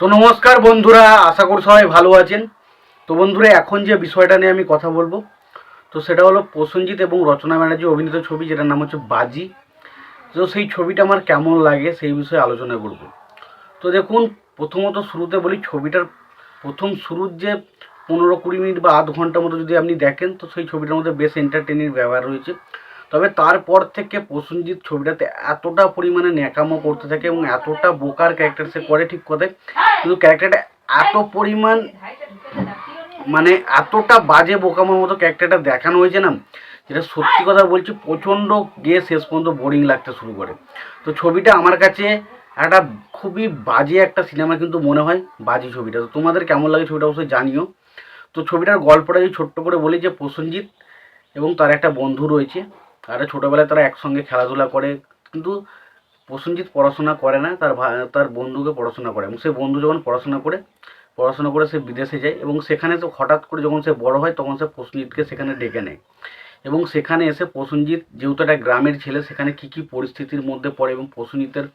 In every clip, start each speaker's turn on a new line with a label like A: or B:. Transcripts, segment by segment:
A: তো নমস্কার বন্ধুরা, আশা করি সবাই ভালো আছেন। তো বন্ধুরা, এখন যে বিষয়টা নিয়ে আমি কথা বলবো, তো সেটা হলো প্রসেনজিৎ এবং রচনা ব্যানার্জি অভিনীত ছবি, যেটার নাম হচ্ছে বাজি। তো সেই ছবিটা আমার কেমন লাগে সেই বিষয়ে আলোচনা করব। তো দেখুন, প্রথমত শুরুতে বলি, ছবিটার প্রথম শুরুর যে 15-20 মিনিট বা আধ ঘন্টার মতো যদি আপনি দেখেন, তো সেই ছবিটার মধ্যে বেশ এন্টারটেনিং ব্যবহার রয়েছে। তবে তারপর থেকে প্রসেনজিৎ ছবিটাতে এতটা পরিমাণে ন্যাকামো করতে থাকে এবং এতটা বোকার ক্যারেক্টার সে করে, ঠিক কথায়, কিন্তু ক্যারেক্টারটা এত পরিমাণ মানে এতটা বাজে বোকামোর মতো ক্যারেক্টারটা দেখানো হয়েছে না, যেটা সত্যি কথা বলছি, প্রচণ্ড গিয়ে শেষ পর্যন্ত বোরিং লাগতে শুরু করে। তো ছবিটা আমার কাছে একটা খুবই বাজে একটা সিনেমা কিন্তু মনে হয় বাজি ছবিটা। তো তোমাদের কেমন লাগে ছবিটা অবশ্যই জানিও। তো ছবিটার গল্পটা যদি ছোট্ট করে বলি, যে প্রসেনজিৎ এবং তার একটা বন্ধু রয়েছে, আর ছোটোবেলায় তারা একসঙ্গে খেলাধুলা করে, কিন্তু প্রসেনজিৎ পড়াশোনা করে না, তার বন্ধুকে পড়াশোনা করে, এবং সে বন্ধু যখন পড়াশোনা করে সে বিদেশে যায়, এবং সেখানে তো হঠাৎ করে যখন সে বড় হয় তখন সে প্রসেনজিৎকে সেখানে ডেকে নেয়, এবং সেখানে এসে প্রসেনজিৎ যেহেতু একটা গ্রামের ছেলে, সেখানে কী কী পরিস্থিতির মধ্যে পড়ে এবং প্রসেনজিতের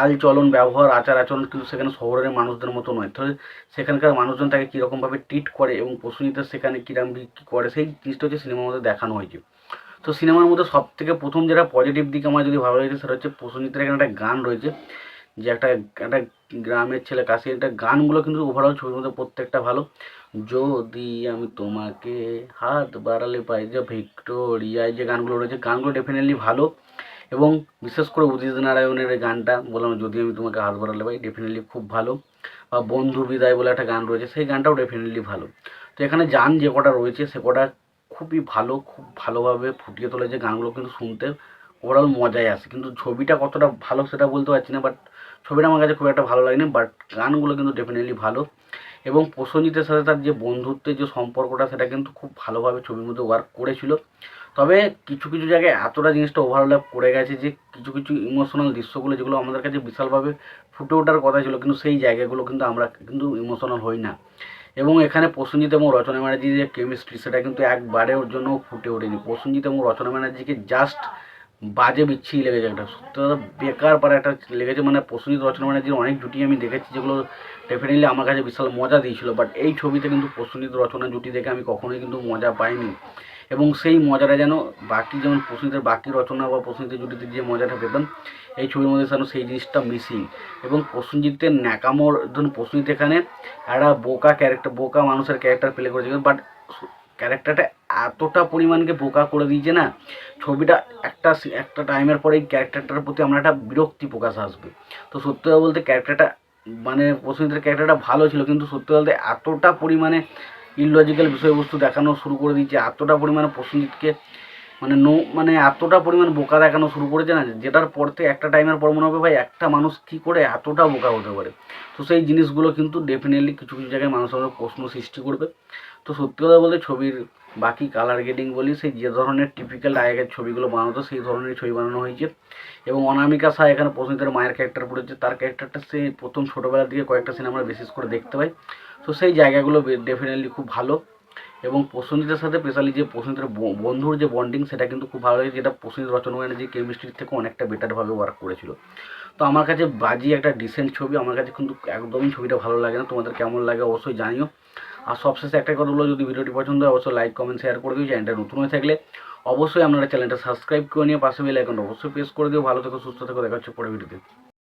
A: আলচলন ব্যবহার আচার আচরণ কিন্তু সেখানে শহরের মানুষদের মতো নয়। তাহলে সেখানকার মানুষজন তাকে কীরকমভাবে ট্রিট করে এবং প্রসেনজিতের সেখানে কীরকম কী করে, সেই জিনিসটা হচ্ছে সিনেমার মধ্যে দেখানো হয়েছে। তো সিনেমার মধ্যে সব থেকে প্রথম যেটা পজিটিভ দিক আমার যদি ভালো লেগেছে, সেটা হচ্ছে প্রসেনজিতের এখানে একটা গান রয়েছে, যে একটা একটা গ্রামের ছেলে কাশি, একটা গানগুলো কিন্তু ওভারঅল ছবির মধ্যে প্রত্যেকটা ভালো। যদি আমি তোমাকে হাত বাড়ালে পাই, যে ভিক্টোরিয়ায় যে গানগুলো রয়েছে, গানগুলো ডেফিনেটলি ভালো। এবং বিশেষ করে উদিত নারায়ণের এই গানটা বললাম, যদি আমি তোমাকে হাত বাড়ালে পাই, ডেফিনেটলি খুব ভালো। বা বন্ধু বিদায় বলে একটা গান রয়েছে, সেই গানটাও ডেফিনেটলি ভালো। তো এখানে গান যে কটা রয়েছে সে কটা খুবই ভালো, খুব ভালোভাবে ফুটিয়ে তোলেছে গানগুলো, কিন্তু শুনতে ওভারঅল মজাই আসে। কিন্তু ছবিটা কতটা ভালো সেটা বলতে পারছি না, বাট ছবিটা আমার কাছে খুব একটা ভালো লাগেনি, বাট গানগুলো কিন্তু ডেফিনেটলি ভালো। এবং প্রসেনজিতের সাথে তার যে বন্ধুত্বের যে সম্পর্কটা, সেটা কিন্তু খুব ভালোভাবে ছবির মধ্যে ওয়ার্ক করেছিল। তবে কিছু কিছু জায়গায় এতটা জিনিসটা ওভারল্যাপ করে গেছে, যে কিছু কিছু ইমোশনাল দৃশ্যগুলো যেগুলো আমাদের কাছে বিশালভাবে ফুটে ওঠার কথা ছিল, কিন্তু সেই জায়গাগুলো কিন্তু আমরা কিন্তু ইমোশনাল হই না। এবং এখানে প্রসেনজিৎ এবং রচনা ব্যানার্জির যে কেমিস্ট্রি, সেটা কিন্তু একবারের জন্য ফুটে ওঠেনি। প্রসেনজিৎ এবং রচনা ব্যানার্জিকে জাস্ট বাজে বিচ্ছিরি লেগেছে, একটা সত্যি কথা বেকার পারা একটা লেগেছে। মানে প্রসেনজিৎ রচনা ব্যানার্জির অনেক জুটি আমি দেখেছি যেগুলো ডেফিনেটলি আমার কাছে বিশাল মজা দিয়েছিল, বাট এই ছবিতে কিন্তু প্রসেনজিৎ রচনা জুটি দেখে আমি কখনোই কিন্তু মজা পাইনি। এবং সেই মজাটা যেন বাকি, যেমন প্রসেনজিতের বাকি রচনা বা প্রসেনজিতের জুটিতে যে মজাটা পেতাম, এই ছবির মধ্যে যেন সেই জিনিসটা মিসিং। এবং প্রসেনজিতের ন্যাকামোর, ধরুন প্রসেনজিৎ এখানে একটা বোকা মানুষের ক্যারেক্টার প্লে করেছে, বাট ক্যারেক্টারটা এতটা পরিমাণকে বোকা করে দিয়েছে না, ছবিটা একটা টাইমের পরে এই ক্যারেক্টারটার প্রতি আমরা একটা বিরক্তি প্রকাশ আসবে। তো সত্যি কথা বলতে ক্যারেক্টারটা, মানে প্রসেনজিতের ক্যারেক্টারটা ভালো ছিল, কিন্তু সত্যি বলতে এতটা পরিমাণে ইললজিক্যাল বিষয়বস্তু দেখানো শুরু করে দিয়েছে, এতটা পরিমাণে প্রসেনজিৎকে মানে এতটা পরিমাণ বোকা দেখানো শুরু করেছে না, যেটার পর থেকে একটা টাইমের পর মনে হবে ভাই একটা মানুষ কী করে এতটা বোকা হতে পারে। তো সেই জিনিসগুলো কিন্তু ডেফিনেটলি কিছু কিছু জায়গায় মানুষের প্রশ্ন সৃষ্টি করবে। তো সত্যি কথা বলতে ছবির বাকি কালার গ্রেডিং বলি, সেই যে ধরনের টিপিক্যাল আগের ছবিগুলো বানাতো সেই ধরনের ছবি বানানো হয়েছে। এবং অনামিকা শাহ এখানে প্রসেনজিতের মায়ের ক্যারেক্টার পড়েছে, তার ক্যারেক্টারটা সে প্রথম ছোটোবেলা থেকে কয়েকটা সিনেমা আমরা বিশেষ করে দেখতে পাই। তো সেই জায়গাগুলো ডেফিনেটলি খুব ভালো। এবং প্রসেনজিতের সাথে স্পেশালি যে প্রসেনজিতের বন্ধুর যে বন্ডিং, সেটা কিন্তু খুব ভালো লাগে, যেটা প্রসেনজিৎ রচনা ব্যানার্জি কেমিস্ট্রির থেকে অনেকটা বেটারভাবে ওয়ার্ক করেছিল। তো আমার কাছে বাজি একটা ডিসেন্ট ছবি, আমার কাছে কিন্তু একদমই ছবিটা ভালো লাগে না। তোমাদের কেমন লাগে অবশ্যই জানিও। আর সবশেষে একটা কথা বলো, যদি ভিডিওটি পছন্দ হয় অবশ্যই লাইক কমেন্ট শেয়ার করে দিও। চ্যানেলটা নতুন হয়ে থাকলে অবশ্যই আপনারা চ্যানেলটা সাবস্ক্রাইব করে নিয়ে পাশে বেল আইকনটা অবশ্যই প্রেস করে দিও। ভালো থেকো, সুস্থ থেকো, দেখা হচ্ছে পরের ভিডিওতে।